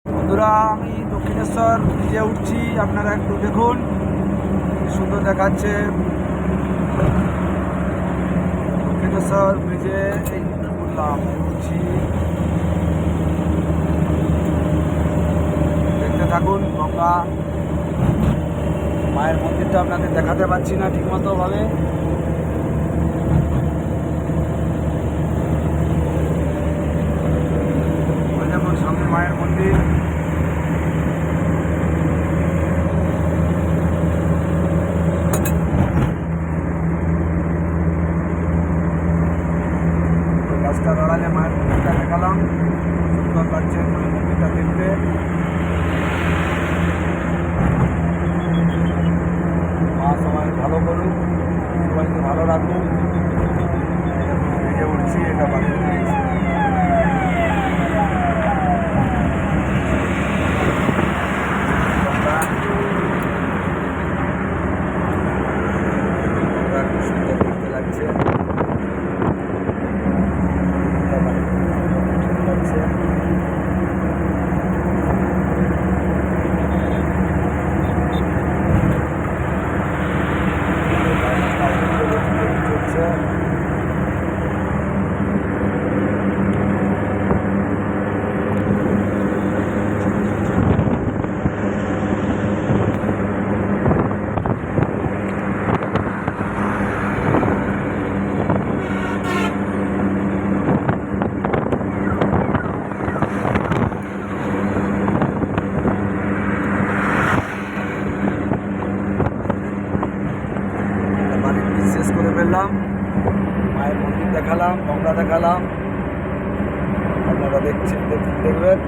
বন্ধুরা, আমি দক্ষিণেশ্বর ব্রিজে উঠছি। আপনারা একটু দেখুন, কি সুন্দর দেখাচ্ছে দক্ষিণেশ্বর ব্রিজে। এই উঠলাম, উঠছি, দেখতে থাকুন। গঙ্গা মায়ের মন্দিরটা আপনাদের দেখাতে পারছি না ঠিকমতো ভাবে। ওই দেখুন সামনে মায়ের মন্দির। রাস্তা দাঁড়ালে মায়ের মন্দিরটা দেখালাম। সুন্দর লাগছে মায়ের মন্দিরটা দেখতে। মা সবাই ভালো করুক, সবাইকে ভালো রাখুক। উঠছি, এটা বাড়িতে নিয়েছি। সুন্দর দেখতে লাগছে। শেষ করে ফেললাম। মায়ের মন্দির দেখালাম, গঙ্গা দেখালাম। আপনারা দেখবেন।